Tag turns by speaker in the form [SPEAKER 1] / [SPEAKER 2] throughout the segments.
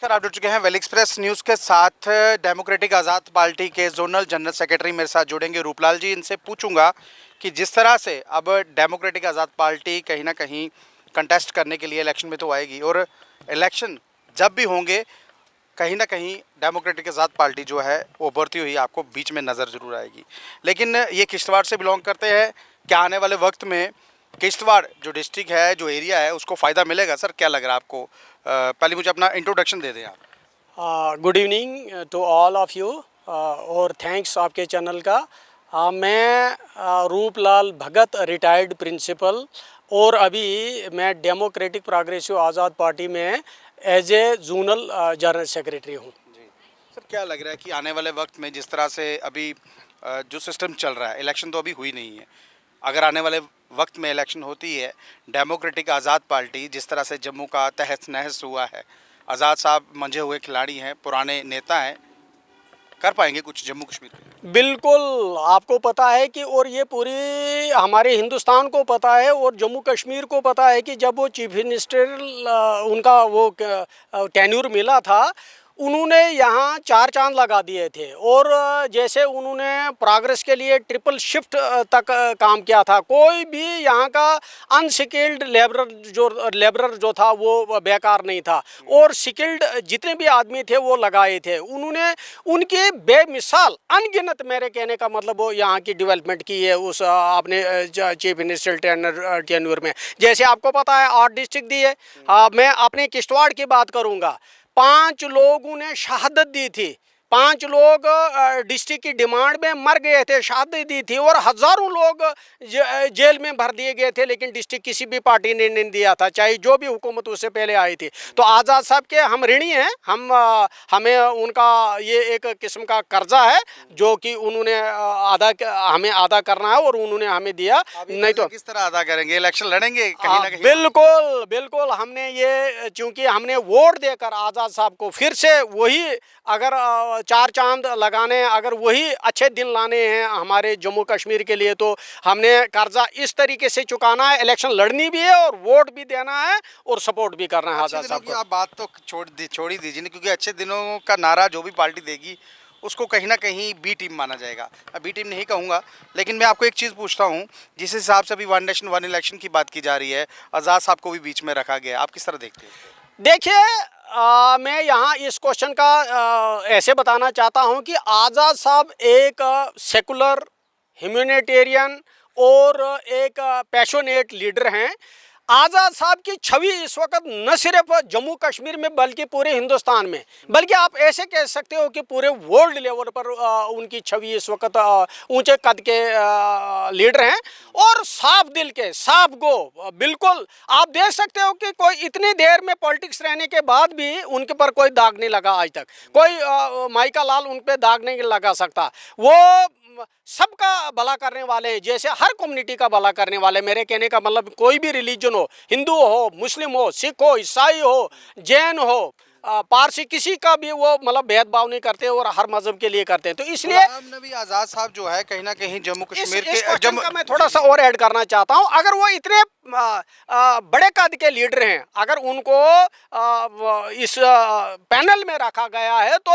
[SPEAKER 1] Sir, आप जुड़ चुके हैं वेल एक्सप्रेस न्यूज़ के साथ। डेमोक्रेटिक आज़ाद पार्टी के जोनल जनरल सेक्रेटरी मेरे साथ जुड़ेंगे रूपलाल जी। इनसे पूछूंगा कि जिस तरह से अब डेमोक्रेटिक आज़ाद पार्टी कहीं ना कहीं कंटेस्ट करने के लिए इलेक्शन में तो आएगी, और इलेक्शन जब भी होंगे कहीं ना कहीं डेमोक्रेटिक आज़ाद पार्टी जो है वो उभरती हुई आपको बीच में नज़र ज़रूर आएगी। लेकिन ये किश्तवाड़ से बिलोंग करते हैं, क्या आने वाले वक्त में किश्तवाड़ जो डिस्ट्रिक्ट है, जो एरिया है, उसको फ़ायदा मिलेगा? सर, क्या लग रहा है आपको? पहले मुझे अपना इंट्रोडक्शन दे दें आप।
[SPEAKER 2] Good evening to all of you और थैंक्स आपके चैनल का। मैं रूपलाल भगत, रिटायर्ड प्रिंसिपल, और अभी मैं डेमोक्रेटिक प्रोग्रेसिव आज़ाद पार्टी में as a zonal general secretary हूँ।
[SPEAKER 1] जी सर, क्या लग रहा है कि आने वाले वक्त में जिस तरह से अभी जो सिस्टम चल रहा है, इलेक्शन तो अभी हुई नहीं है, अगर आने वाले वक्त में इलेक्शन होती है, डेमोक्रेटिक आज़ाद पार्टी जिस तरह से जम्मू का तहस नहस हुआ है, आज़ाद साहब मंझे हुए खिलाड़ी हैं, पुराने नेता हैं, कर पाएंगे कुछ जम्मू कश्मीर के लिए?
[SPEAKER 2] बिल्कुल, आपको पता है कि, और ये पूरी हमारे हिंदुस्तान को पता है और जम्मू कश्मीर को पता है कि जब वो चीफ मिनिस्टर उनका वो टेन्यूर मिला था, उन्होंने यहाँ चार चांद लगा दिए थे। और जैसे उन्होंने प्रोग्रेस के लिए ट्रिपल शिफ्ट तक काम किया था। कोई भी यहाँ का अनस्किल्ड लेबरर जो था वो बेकार नहीं था, और स्किल्ड जितने भी आदमी थे वो लगाए थे उन्होंने। उनके बेमिसाल अनगिनत, मेरे कहने का मतलब, वो यहाँ की डेवलपमेंट की है उस अपने चीफ मिनिस्टर टेन्योर में। जैसे आपको पता है 8 डिस्ट्रिक्ट दिए। मैं अपने किश्तवाड़ की बात करूँगा, 5 लोगों ने शहादत दी थी। 5 लोग डिस्ट्रिक्ट की डिमांड में मर गए थे, शहादत दी थी, और हज़ारों लोग जेल में भर दिए गए थे, लेकिन डिस्ट्रिक्ट किसी भी पार्टी ने नहीं दिया था, चाहे जो भी हुकूमत उससे पहले आई थी। तो आज़ाद साहब के हम ऋणी हैं। हमें उनका ये एक किस्म का कर्जा है जो कि उन्होंने हमें अदा करना है, और उन्होंने हमें दिया। नहीं तो
[SPEAKER 1] किस तरह अदा करेंगे? इलेक्शन लड़ेंगे कहीं ना कहीं?
[SPEAKER 2] बिल्कुल बिल्कुल। हमने ये, चूंकि हमने वोट देकर आज़ाद साहब को फिर से वही, अगर चार चांद लगाने, अगर वही अच्छे दिन लाने हैं हमारे जम्मू कश्मीर के लिए, तो हमने कर्जा इस तरीके से चुकाना है। इलेक्शन लड़नी भी है और वोट भी देना है और सपोर्ट भी करना है आज़ाद साहब को।
[SPEAKER 1] आप बात तो छोड़ ही दीजिए, क्योंकि अच्छे दिनों का नारा जो भी पार्टी देगी उसको कहीं ना कहीं बी टीम माना जाएगा। अब बी टीम नहीं कहूँगा, लेकिन मैं आपको एक चीज़ पूछता हूँ, जिस हिसाब से अभी वन नेशन वन इलेक्शन की बात की जा रही है, आज़ाद साहब को भी बीच में रखा गया, आप किस तरह देखते हैं?
[SPEAKER 2] देखिए, मैं यहाँ इस क्वेश्चन का ऐसे बताना चाहता हूँ कि आज़ाद साहब एक सेकुलर, ह्यूमैनिटेरियन और एक पैशनेट लीडर हैं। आज़ाद साहब की छवि इस वक्त न सिर्फ जम्मू कश्मीर में बल्कि पूरे हिंदुस्तान में, बल्कि आप ऐसे कह सकते हो कि पूरे वर्ल्ड लेवल पर उनकी छवि इस वक्त ऊंचे कद के लीडर हैं, और साफ दिल के, साफ गो। बिल्कुल आप देख सकते हो कि कोई इतनी देर में पॉलिटिक्स रहने के बाद भी उनके पर कोई दाग नहीं लगा आज तक। कोई माइका लाल उन पर दाग नहीं लगा सकता। वो सबका भला करने वाले हैं, जैसे हर कम्युनिटी का भला करने वाले। मेरे कहने का मतलब, कोई भी रिलीजन हो, हिंदू हो, मुस्लिम हो, सिख हो, ईसाई हो, जैन हो, पारसी, किसी का भी वो मतलब भेदभाव नहीं करते और हर मजहब के लिए करते हैं। तो इसलिए
[SPEAKER 1] नबी आज़ाद साहब जो है कहीं ना कहीं जम्मू कश्मीर
[SPEAKER 2] के का मैं थोड़ा सा और ऐड करना चाहता हूं। अगर वो इतने बड़े कद के लीडर हैं, अगर उनको इस पैनल में रखा गया है तो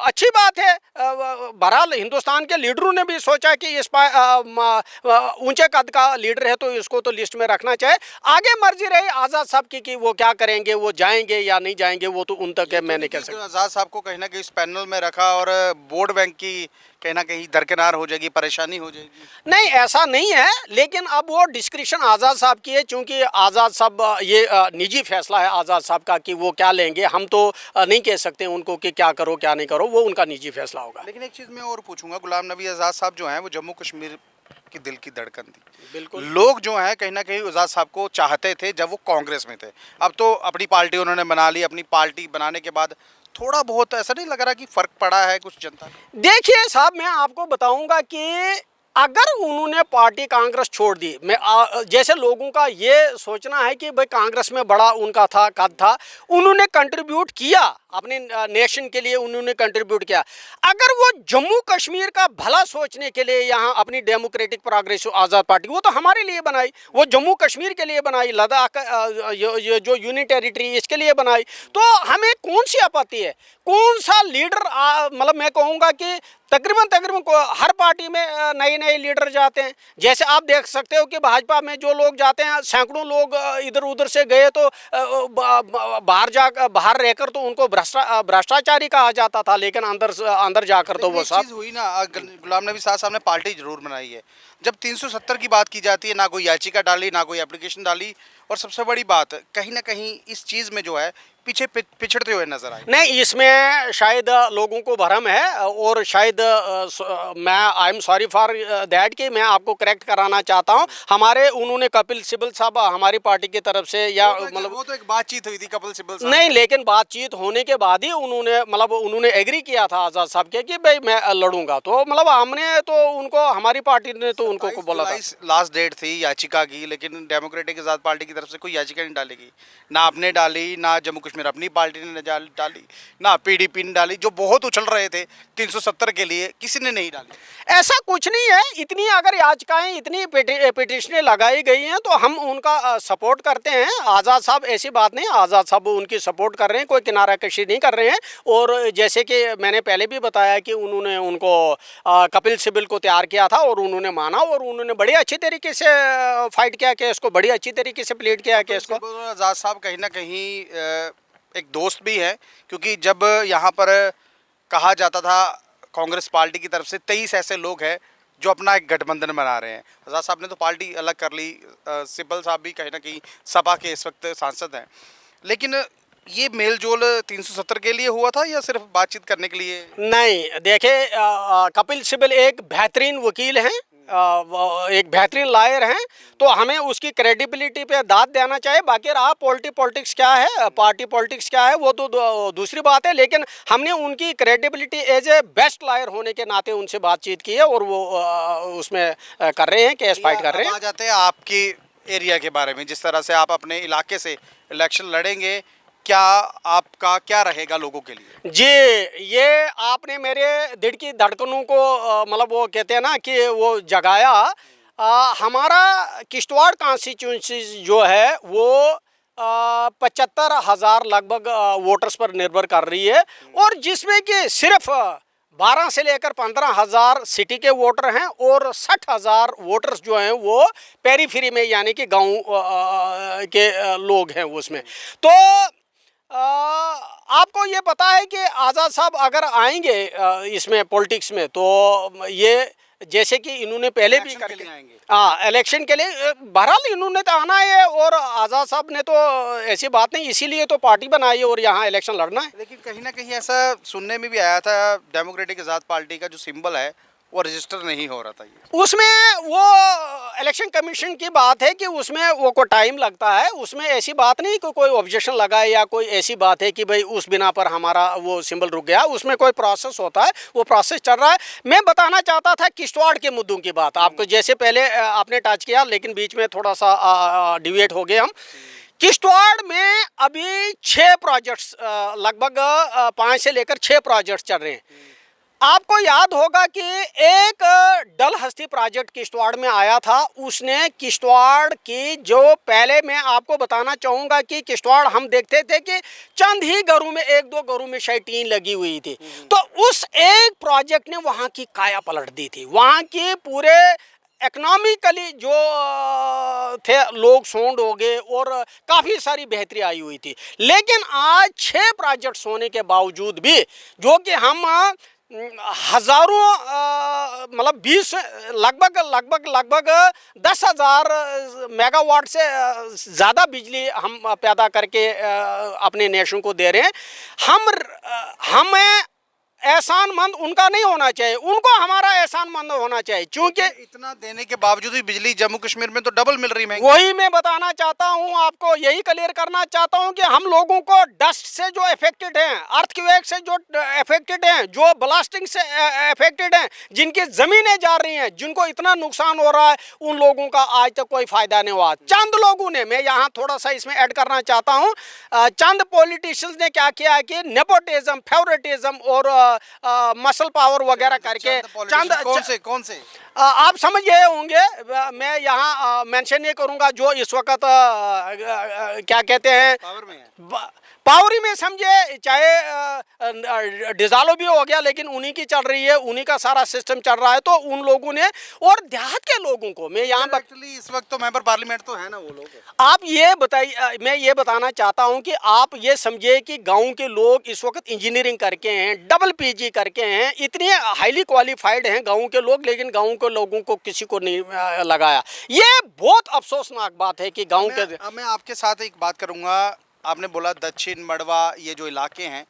[SPEAKER 2] अच्छी बात है। बहरहाल हिंदुस्तान के लीडरों ने भी सोचा कि इस ऊंचे कद का लीडर है तो इसको तो लिस्ट में रखना चाहिए। आगे मर्जी रही आज़ाद साहब की कि वो क्या करेंगे, वो जाएंगे या नहीं जाएंगे, वो तो उन तक है, मैं नहीं कह सकता।
[SPEAKER 1] आज़ाद साहब को कहीं ना कहीं इस पैनल में रखा और वोट बैंक की कहीं ना कहीं दरकिनार हो जाएगी, परेशानी हो जाएगी।
[SPEAKER 2] नहीं, ऐसा नहीं है, लेकिन अब वो डिस्क्रिप्शन आज़ाद साहब की है, चूंकि आज़ाद साहब, ये निजी फैसला है आज़ाद साहब का कि वो क्या लेंगे। हम तो नहीं कह सकते उनको कि क्या करो क्या नहीं करो, वो उनका निजी फैसला होगा।
[SPEAKER 1] लेकिन एक चीज़ मैं और पूछूंगा, गुलाम नबी आज़ाद साहब जो हैं वो जम्मू कश्मीर की दिल की धड़कन थी।
[SPEAKER 2] बिल्कुल,
[SPEAKER 1] लोग जो हैं कहीं ना कहीं आज़ाद साहब को चाहते थे जब वो कांग्रेस में थे। अब तो अपनी पार्टी उन्होंने बना ली, अपनी पार्टी बनाने के बाद थोड़ा बहुत ऐसा नहीं लग रहा कि फ़र्क पड़ा है कुछ जनता?
[SPEAKER 2] देखिए साहब, मैं आपको बताऊंगा कि अगर उन्होंने पार्टी कांग्रेस छोड़ दी, जैसे लोगों का ये सोचना है कि भाई कांग्रेस में बड़ा उनका था कद था, उन्होंने कंट्रीब्यूट किया अपने नेशन के लिए, उन्होंने कंट्रीब्यूट किया। अगर वो जम्मू कश्मीर का भला सोचने के लिए यहाँ अपनी डेमोक्रेटिक प्रोग्रेसिव आज़ाद पार्टी, वो तो हमारे लिए बनाई, वो जम्मू कश्मीर के लिए बनाई, लद्दाख ये जो यूनियन टेरिटरी इसके लिए बनाई, तो हमें कौन सी आपत्ति है? कौन सा लीडर मतलब मैं कहूँगा कि तकरीबन हर पार्टी में नए नए लीडर जाते हैं। जैसे आप देख सकते हो कि भाजपा में जो लोग जाते हैं, सैकड़ों लोग इधर उधर से गए तो बाहर रहकर तो उनको भ्रष्टाचारी कहा जाता था, लेकिन अंदर जाकर तो वो सब
[SPEAKER 1] हुई ना। गुलाम नबी साहब ने पार्टी जरूर बनाई है। जब 370 की बात की जाती है, ना कोई याचिका डाली, ना कोई एप्लीकेशन डाली, और सबसे बड़ी बात कहीं ना कहीं इस चीज़ में जो है पीछे पिछड़ते हुए नजर आए।
[SPEAKER 2] नहीं, इसमें शायद लोगों को भ्रम है, और शायद मैं I am sorry for that कि मैं आपको करेक्ट कराना चाहता हूं। हमारे उन्होंने कपिल सिब्बल साहब हमारी पार्टी की तरफ से, या मतलब
[SPEAKER 1] वो तो एक बातचीत हुई थी कपिल सिब्बल साहब,
[SPEAKER 2] नहीं, लेकिन बातचीत होने के बाद ही उन्होंने एग्री किया था आज़ाद साहब के कि भाई मैं लड़ूंगा। तो मतलब हमने तो उनको, हमारी पार्टी ने तो उनको बोला था।
[SPEAKER 1] लास्ट डेट थी याचिका की, लेकिन डेमोक्रेटिक आज़ाद पार्टी की तरफ से कोई याचिका नहीं डालेगी, ना आपने डाली, ना जम्मू कश्मीर अपनी पार्टी ने डाली, ना पीडीपी ने डाली। जो बहुत उछल रहे थे 370 के लिए, किसी ने नहीं डाली।
[SPEAKER 2] ऐसा कुछ नहीं है। इतनी अगर याचिकाएं, इतनी पिटिशनें लगाई गई हैं तो हम उनका सपोर्ट करते हैं। आज़ाद साहब, ऐसी बात नहीं, आज़ाद साहब उनकी सपोर्ट कर रहे हैं, कोई किनारा कशी नहीं कर रहे हैं। और जैसे कि मैंने पहले भी बताया कि उन्होंने उनको कपिल सिब्बल को तैयार किया था, और उन्होंने माना, और उन्होंने बड़ी अच्छी तरीके से फाइट किया केस को, बड़ी अच्छी तरीके से प्लीड किया केस को।
[SPEAKER 1] आज़ाद साहब कहीं ना कहीं एक दोस्त भी है, क्योंकि जब यहाँ पर कहा जाता था कांग्रेस पार्टी की तरफ से 23 ऐसे लोग हैं जो अपना एक गठबंधन बना रहे हैं। आज़ाद साहब ने तो पार्टी अलग कर ली, सिब्बल साहब भी कहीं ना कहीं सपा के इस वक्त सांसद हैं, लेकिन ये मेल जोल 370 के लिए हुआ था या सिर्फ बातचीत करने के लिए?
[SPEAKER 2] नहीं, देखिए, कपिल सिब्बल एक बेहतरीन वकील हैं, एक बेहतरीन लॉयर हैं, तो हमें उसकी क्रेडिबिलिटी पे दाद देना चाहिए। बाकी रहा पॉलिटिक्स क्या है, पार्टी पॉलिटिक्स क्या है, वो तो दूसरी बात है, लेकिन हमने उनकी credibility as a best lawyer होने के नाते उनसे बातचीत की है, और वो उसमें कर रहे हैं, केस फाइट कर रहे हैं।
[SPEAKER 1] आ जाते हैं आपके एरिया के बारे में, जिस तरह से आप अपने इलाके से इलेक्शन लड़ेंगे, क्या आपका क्या रहेगा लोगों के लिए?
[SPEAKER 2] जी, ये आपने मेरे दिल की धड़कनों को मतलब वो कहते हैं ना कि वो जगाया। हमारा किश्तवाड़ कॉन्स्टिट्यूंसी जो है वो 75,000 लगभग वोटर्स पर निर्भर कर रही है, और जिसमें कि सिर्फ 12 से लेकर 15,000 सिटी के वोटर हैं, और 60,000 वोटर्स जो हैं वो पेरीफेरी में, यानी कि गांव के लोग हैं उसमें। तो आपको ये पता है कि आज़ाद साहब अगर आएंगे इसमें पॉलिटिक्स में, तो ये जैसे कि इन्होंने पहले भी करके, हाँ, इलेक्शन के लिए बहरहाल इन्होंने तो आना है, और आज़ाद साहब ने तो ऐसी बात नहीं, इसीलिए तो पार्टी बनाई है और यहाँ इलेक्शन लड़ना है।
[SPEAKER 1] लेकिन कहीं ना कहीं ऐसा सुनने में भी आया था, डेमोक्रेटिक आज़ाद पार्टी का जो सिंबल है वो रजिस्टर नहीं हो रहा था। ये
[SPEAKER 2] उसमें वो इलेक्शन कमीशन की बात है कि उसमें वो को टाइम लगता है। उसमें ऐसी बात नहीं कि कोई ऑब्जेक्शन लगाए या कोई ऐसी बात है कि भाई उस बिना पर हमारा वो सिंबल रुक गया। उसमें कोई प्रोसेस होता है, वो प्रोसेस चल रहा है। मैं बताना चाहता था किश्तवाड़ के मुद्दों की बात आपको, जैसे पहले आपने टच किया, लेकिन बीच में थोड़ा सा डिवेट हो गए हम। किश्तवाड़ में अभी 6 प्रोजेक्ट्स, लगभग 5 से लेकर 6 प्रोजेक्ट्स चल रहे हैं। आपको याद होगा कि एक डलहस्ती प्रोजेक्ट किश्तवाड़ में आया था। उसने किश्तवाड़ की, जो पहले मैं आपको बताना चाहूँगा कि किश्तवाड़ हम देखते थे कि चंद ही घरों में, 1-2 घरों में शायद टीन लगी हुई थी, तो उस एक प्रोजेक्ट ने वहाँ की काया पलट दी थी। वहाँ की पूरे इकोनॉमिकली जो थे लोग सोंड हो गए, और काफ़ी सारी बेहतरी आई हुई थी। लेकिन आज 6 प्रोजेक्ट्स होने के बावजूद भी, जो कि हम हज़ारों मतलब 20 लगभग 10,000 मेगावाट से ज़्यादा बिजली हम पैदा करके अपने नेशन को दे रहे हैं। हमें एहसानमंद उनका नहीं होना चाहिए, उनको हमारा एहसानमंद होना चाहिए, क्योंकि
[SPEAKER 1] इतना देने के बावजूद भी बिजली जम्मू कश्मीर में तो डबल मिल रही महंगी।
[SPEAKER 2] वही मैं बताना चाहता हूं आपको, यही क्लियर करना चाहता हूं कि हम लोगों को डस्ट से जो अफेक्टेड हैं, अर्थक्वेक से जो अफेक्टेड हैं, जो ब्लास्टिंग से अफेक्टेड हैं, जिनकी जमीनें जा रही हैं, जिनको इतना नुकसान हो रहा है, उन लोगों का आज तक कोई फायदा नहीं हुआ। चंद लोगों ने, मैं यहाँ थोड़ा सा इसमें ऐड करना चाहता हूँ, चंद पॉलिटिशियंस ने क्या किया है कि नेपोटिज्म, फेवरेटिज्म और मसल पावर वगैरह करके चंद
[SPEAKER 1] कौन से
[SPEAKER 2] आप समझ गए होंगे, मैं यहाँ मेंशन नहीं करूँगा, जो इस वक्त क्या कहते हैं
[SPEAKER 1] पावर में है।
[SPEAKER 2] पावरी में समझे, चाहे डिजालो भी हो गया, लेकिन उन्हीं की चल रही है, उन्हीं का सारा सिस्टम चल रहा है। तो उन लोगों ने, और देहात के लोगों को मैं यहाँ
[SPEAKER 1] एक्चुअली इस वक्त तो मेंबर पार्लियामेंट तो है ना वो लोग।
[SPEAKER 2] आप ये बताइए, मैं ये बताना चाहता हूँ कि आप ये समझिए कि गांव के लोग इस वक्त इंजीनियरिंग करके हैं, डबल पीजी करके हैं, इतने हाईली क्वालिफाइड हैं गाँव के लोग, लेकिन गाँव के लोगों को किसी को नहीं लगाया। ये बहुत अफसोसनाक बात है कि गाँव के।
[SPEAKER 1] मैं आपके साथ एक बात करूँगा, आपने बोला दक्षिण मड़वा, ये जो इलाके हैं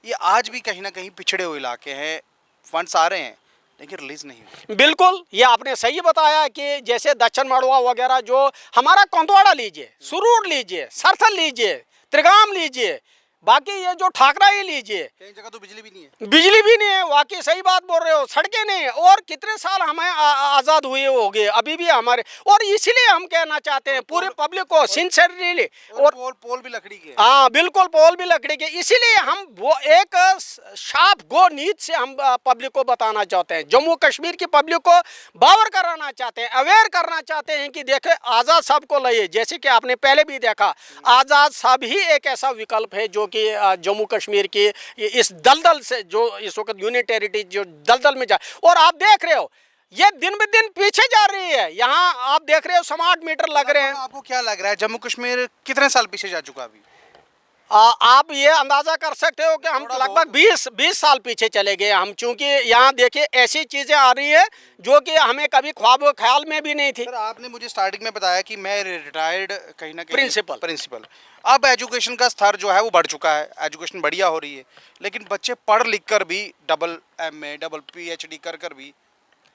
[SPEAKER 1] ये आज भी कहीं ना कहीं पिछड़े हुए इलाके हैं, फंड्स आ रहे हैं लेकिन रिलीज नहीं हुए।
[SPEAKER 2] बिल्कुल, ये आपने सही बताया कि जैसे दक्षिण मड़वा वगैरह, जो हमारा कोंदवाड़ा लीजिए, सुरूर लीजिए, सरथल लीजिए, त्रिगाम लीजिए, बाकी ये जो ठाकरा ही लीजिए,
[SPEAKER 1] कई जगह तो बिजली भी नहीं है।
[SPEAKER 2] बिजली भी नहीं है, वाकई सही बात बोल रहे हो, सड़कें नहीं है, और कितने साल हमें आज़ाद हुए हो गए, अभी भी हमारे, और इसीलिए हम कहना चाहते हैं पूरे पब्लिक को सिंसियरली, और
[SPEAKER 1] पोल भी लकड़ी के।
[SPEAKER 2] हाँ बिल्कुल, पोल भी लकड़ी के, इसीलिए हम वो एक शार्प गो नीति से हम पब्लिक को बताना चाहते हैं, जम्मू कश्मीर की पब्लिक को बावर कराना चाहते हैं, अवेयर करना चाहते हैं कि देखे आज़ाद साहब को लाइए। जैसे कि आपने पहले भी देखा, आज़ाद साहब ही एक ऐसा विकल्प है जो कि जम्मू कश्मीर की इस दलदल से, जो इस वक्त यूनियन टेरिटरी जो दलदल में जा, और आप देख रहे हो ये दिन ब दिन पीछे जा रही है। यहाँ आप देख रहे हो स्मार्ट मीटर लग रहे हैं।
[SPEAKER 1] आपको क्या लग रहा है जम्मू कश्मीर कितने साल पीछे जा चुका अभी?
[SPEAKER 2] आप ये अंदाज़ा कर सकते हो कि हम लगभग 20 साल पीछे चले गए हम, चूंकि यहाँ देखिए ऐसी चीज़ें आ रही है जो कि हमें कभी ख्वाब ख्याल में भी नहीं थी।
[SPEAKER 1] सर आपने मुझे स्टार्टिंग में बताया कि मैं रिटायर्ड कहीं ना कहीं
[SPEAKER 2] प्रिंसिपल,
[SPEAKER 1] अब एजुकेशन का स्तर जो है वो बढ़ चुका है, एजुकेशन बढ़िया हो रही है, लेकिन बच्चे पढ़ लिख कर भी डबल MA डबल PhD कर भी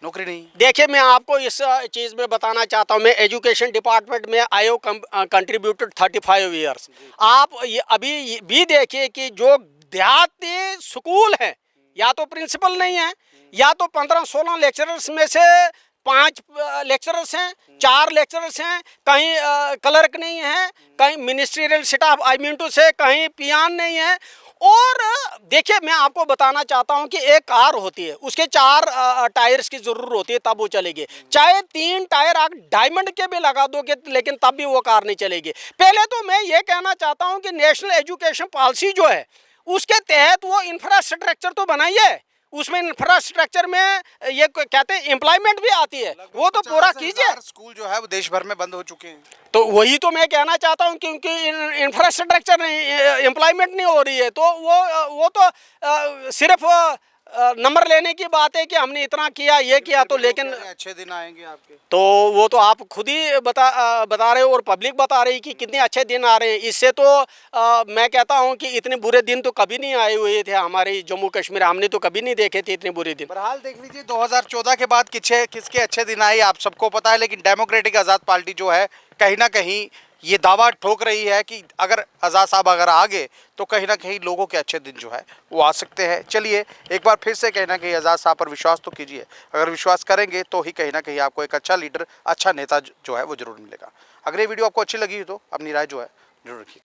[SPEAKER 1] नौकरी नहीं।
[SPEAKER 2] देखिए मैं आपको इस चीज़ में बताना चाहता हूँ, मैं एजुकेशन डिपार्टमेंट में आयो कंट्रीब्यूटेड 35 ईयर्स। आप ये अभी भी देखिए कि जो देहाती स्कूल हैं, या तो प्रिंसिपल नहीं है, या तो 15-16 लेक्चरर्स में से 5 लेक्चरर्स हैं, 4 लेक्चरर्स हैं, कहीं क्लर्क नहीं है, कहीं ministerial staff I mean to say, कहीं पियान नहीं है। और देखिए मैं आपको बताना चाहता हूं कि एक कार होती है, उसके 4 टायर्स की ज़रूरत होती है तब वो चलेगी। चाहे 3 टायर आप डायमंड के भी लगा दोगे, लेकिन तब भी वो कार नहीं चलेगी। पहले तो मैं ये कहना चाहता हूं कि नेशनल एजुकेशन पॉलिसी जो है उसके तहत वो इंफ्रास्ट्रक्चर तो बनाइए, उसमें इंफ्रास्ट्रक्चर में ये कहते हैं एम्प्लॉयमेंट भी आती है, वो तो पूरा कीजिए।
[SPEAKER 1] स्कूल जो है वो देश भर में बंद हो चुके हैं,
[SPEAKER 2] तो वही तो मैं कहना चाहता हूँ, क्योंकि इंफ्रास्ट्रक्चर नहीं, एम्प्लॉयमेंट नहीं हो रही है, तो वो तो सिर्फ नंबर लेने की बात है कि हमने इतना किया, ये किया, तो लेकिन
[SPEAKER 1] अच्छे दिन आएंगे आपके,
[SPEAKER 2] तो वो तो आप खुद ही बता रहे हो और पब्लिक बता रही कि कितने अच्छे दिन आ रहे हैं। इससे तो मैं कहता हूं कि इतने बुरे दिन तो कभी नहीं आए हुए थे हमारे जम्मू कश्मीर, हमने तो कभी नहीं देखे थे इतने बुरे दिन।
[SPEAKER 1] बहरहाल देख लीजिए 2014 के बाद किसके अच्छे दिन आए आप सबको पता है, लेकिन डेमोक्रेटिक आज़ाद पार्टी जो है कहीं ना कहीं ये दावा ठोक रही है कि अगर आज़ाद साहब अगर आ गए तो कहीं ना कहीं लोगों के अच्छे दिन जो है वो आ सकते हैं। चलिए एक बार फिर से कहीं ना कहीं आज़ाद साहब पर विश्वास तो कीजिए, अगर विश्वास करेंगे तो ही कहीं ना कहीं आपको एक अच्छा लीडर, अच्छा नेता जो है वो जरूर मिलेगा। अगर ये वीडियो आपको अच्छी लगी तो अपनी राय जो है जरूर रखिए।